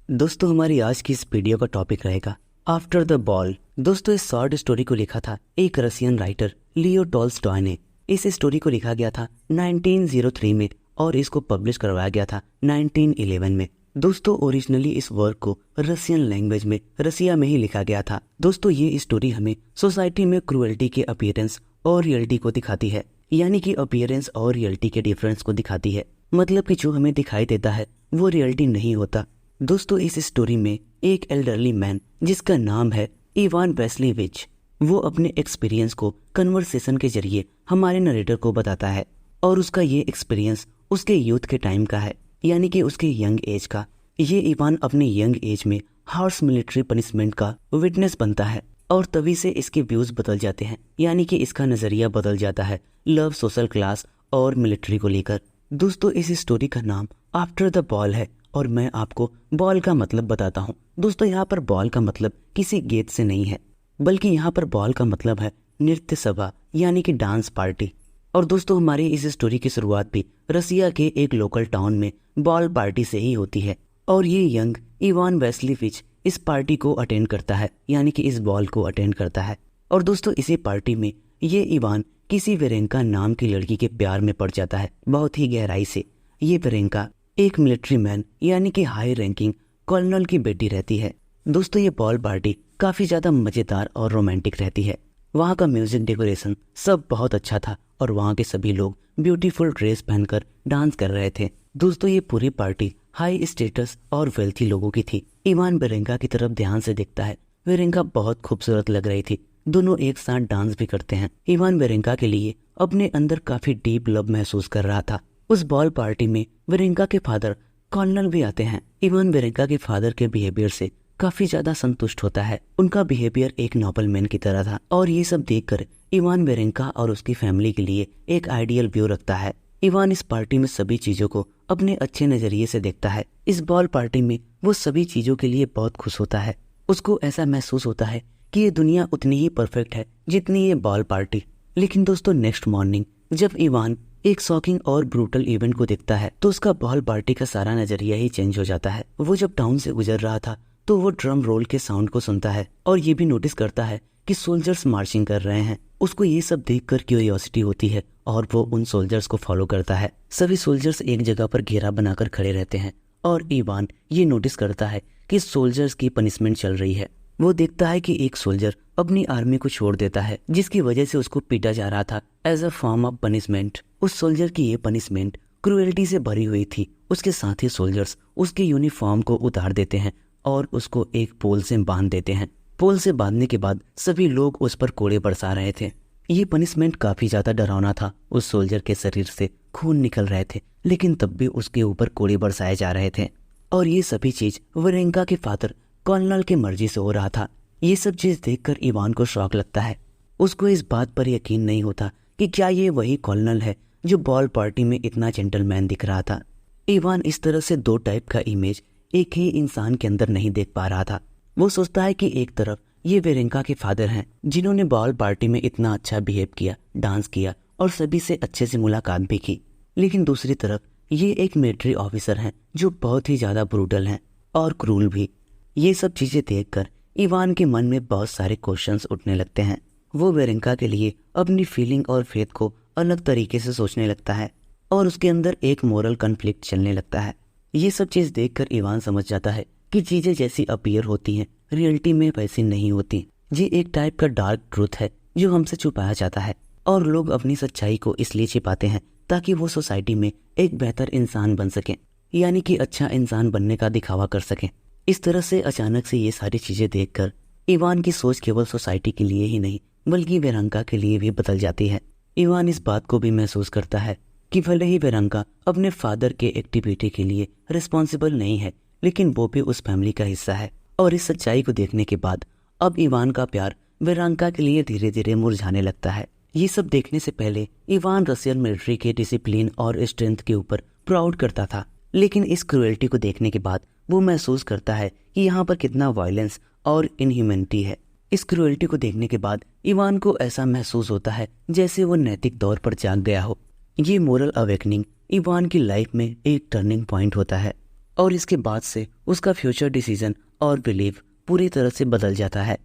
दोस्तों हमारी आज की इस वीडियो का टॉपिक रहेगा आफ्टर द बॉल। दोस्तों इस शॉर्ट स्टोरी को लिखा था एक रशियन राइटर लियो टॉल्स्टॉय ने। इस स्टोरी को लिखा गया था 1903 में और इसको पब्लिश करवाया गया था 1911 में। दोस्तों ओरिजिनली इस वर्क को रशियन लैंग्वेज में रसिया में ही लिखा गया था। दोस्तों ये स्टोरी हमें सोसाइटी में क्रूएल्टी के अपीयरेंस और रियलिटी को दिखाती है, यानी कि अपीयरेंस और रियलिटी के डिफरेंस को दिखाती है। मतलब कि जो हमें दिखाई देता है वो रियलिटी नहीं होता। दोस्तों इस स्टोरी में एक एल्डरली मैन जिसका नाम है इवान वैस्लीविच, वो अपने एक्सपीरियंस को कन्वर्सेशन के जरिए हमारे नरेटर को बताता है और उसका ये एक्सपीरियंस उसके यूथ के टाइम का है, यानी कि उसके यंग एज का। ये इवान अपने यंग एज में हार्श मिलिट्री पनिशमेंट का विटनेस बनता है और तभी से इसके व्यूज बदल जाते हैं, यानी कि इसका नजरिया बदल जाता है लव, सोशल क्लास और मिलिट्री को लेकर। दोस्तों इस स्टोरी का नाम आफ्टर द बॉल है और मैं आपको बॉल का मतलब बताता हूँ। दोस्तों यहाँ पर बॉल का मतलब किसी गेट से नहीं है, बल्कि यहाँ पर बॉल का मतलब है नृत्य सभा, यानी कि डांस पार्टी। और दोस्तों हमारी इस स्टोरी की शुरुआत भी रसिया के एक लोकल टाउन में बॉल पार्टी से ही होती है और ये यंग इवान वैस्लीविच इस पार्टी को अटेंड करता है, यानी कि इस बॉल को अटेंड करता है। और दोस्तों इसी पार्टी में ये इवान किसी वेरेंका नाम की लड़की के प्यार में पड़ जाता है, बहुत ही गहराई से। ये वेरेंका एक मिलिट्री मैन यानी कि हाई रैंकिंग कर्नल की बेटी रहती है। दोस्तों ये बॉल पार्टी काफी ज्यादा मजेदार और रोमांटिक रहती है। वहाँ का म्यूजिक डेकोरेशन सब बहुत अच्छा था और वहाँ के सभी लोग ब्यूटीफुल ड्रेस पहनकर डांस कर रहे थे। दोस्तों ये पूरी पार्टी हाई स्टेटस और वेल्थी लोगों की थी। इवान वेरेंका की तरफ ध्यान से देखता है। वेरेंका बहुत खूबसूरत लग रही थी। दोनों एक साथ डांस भी करते हैं। इवान वेरेंका के लिए अपने अंदर काफी डीप लव महसूस कर रहा था। उस बॉल पार्टी में वेरेंका के फादर कर्नल भी आते हैं। इवान वेरेंका के फादर के बिहेवियर से काफी ज्यादा संतुष्ट होता है। उनका बिहेवियर एक नॉबल मैन की तरह था और ये सब देखकर इवान वेरेंका और उसकी फैमिली के लिए एक आइडियल व्यू रखता है। इवान इस पार्टी में सभी चीजों को अपने अच्छे नजरिए से देखता है। इस बॉल पार्टी में वो सभी चीजों के लिए बहुत खुश होता है। उसको ऐसा महसूस होता है कि ये दुनिया उतनी ही परफेक्ट है जितनी ये बॉल पार्टी। लेकिन दोस्तों नेक्स्ट मॉर्निंग जब इवान एक शॉकिंग और ब्रूटल इवेंट को देखता है तो उसका बॉल पार्टी का सारा नजरिया ही चेंज हो जाता है। वो जब टाउन से गुजर रहा था तो वो ड्रम रोल के साउंड को सुनता है और ये भी नोटिस करता है कि सोल्जर्स मार्चिंग कर रहे हैं। उसको ये सब देखकर क्यूरियोसिटी होती है और वो उन सोल्जर्स को फॉलो करता है। सभी सोल्जर्स एक जगह पर घेरा बनाकर खड़े रहते हैं और इवान ये नोटिस करता है कि सोल्जर्स की पनिशमेंट चल रही है। वो देखता है कि एक सोल्जर अपनी आर्मी को छोड़ देता है जिसकी वजह से उसको पीटा जा रहा था as a form of punishment. उस सोल्जर की ये पनिशमेंट क्रूएल्टी से भरी हुई थी। उसके साथ ही सोल्जर्स उसके यूनिफॉर्म को उतार देते हैं और उसको एक पोल से बांध देते हैं। पोल से बांधने के बाद सभी लोग उस पर कोड़े बरसा रहे थे। ये पनिशमेंट काफी ज्यादा डरावना था। उस सोल्जर के शरीर से खून निकल रहे थे लेकिन तब भी उसके ऊपर कोड़े बरसाए जा रहे थे और ये सभी चीज वेरेंका के फादर कर्नल की मर्जी से हो रहा था। ये सब चीज देखकर इवान को शौक लगता है। उसको इस बात पर यकीन नहीं होता कि क्या ये वही कर्नल है जो बॉल पार्टी में इतना जेंटलमैन दिख रहा था। इवान इस तरह से दो टाइप का इमेज एक ही इंसान के अंदर नहीं देख पा रहा था। वो सोचता है कि एक तरफ ये वेरेंका के फादर हैं जिन्होंने बॉल पार्टी में इतना अच्छा बिहेव किया, डांस किया और सभी से अच्छे से मुलाकात भी की, लेकिन दूसरी तरफ ये एक मिलिट्री ऑफिसर हैं जो बहुत ही ज्यादा ब्रूटल हैं और क्रूल भी। ये सब चीजें देखकर इवान के मन में बहुत सारे क्वेश्चंस उठने लगते हैं। वो वेरेंका के लिए अपनी फीलिंग और फेथ को अलग तरीके से सोचने लगता है और उसके अंदर एक मोरल कन्फ्लिक्ट चलने लगता है। ये सब चीज देखकर इवान समझ जाता है कि चीजें जैसी अपीयर होती हैं रियलिटी में वैसी नहीं होती। ये एक टाइप का डार्क ट्रूथ है जो हमसे छुपाया जाता है और लोग अपनी सच्चाई को इसलिए छिपाते हैं ताकि वो सोसाइटी में एक बेहतर इंसान बन सके, यानी कि अच्छा इंसान बनने का दिखावा कर सके। इस तरह से अचानक से ये सारी चीजें देखकर इवान की सोच केवल सोसाइटी के लिए ही नहीं बल्कि वेरेंका के लिए भी बदल जाती है। इवान इस बात को भी महसूस करता है कि भले ही वेरेंका अपने फादर के एक्टिविटी के लिए रिस्पॉन्सिबल नहीं है लेकिन वो भी उस फैमिली का हिस्सा है। और इस सच्चाई को देखने के बाद अब इवान का प्यार वेरेंका के लिए धीरे धीरे मुरझाने लगता है। ये सब देखने से पहले इवान रशियन मिलिट्री के डिसिप्लिन और स्ट्रेंथ के ऊपर प्राउड करता था, लेकिन इस क्रूएल्टी को देखने के बाद वो महसूस करता है कि यहाँ पर कितना वायलेंस और इनह्यूमैनिटी है। इस क्रूएल्टी को देखने के बाद इवान को ऐसा महसूस होता है जैसे वो नैतिक तौर पर जाग गया हो। ये मोरल अवेकनिंग इवान की लाइफ में एक टर्निंग पॉइंट होता है और इसके बाद से उसका फ्यूचर डिसीजन और बिलीव पूरी तरह से बदल जाता है।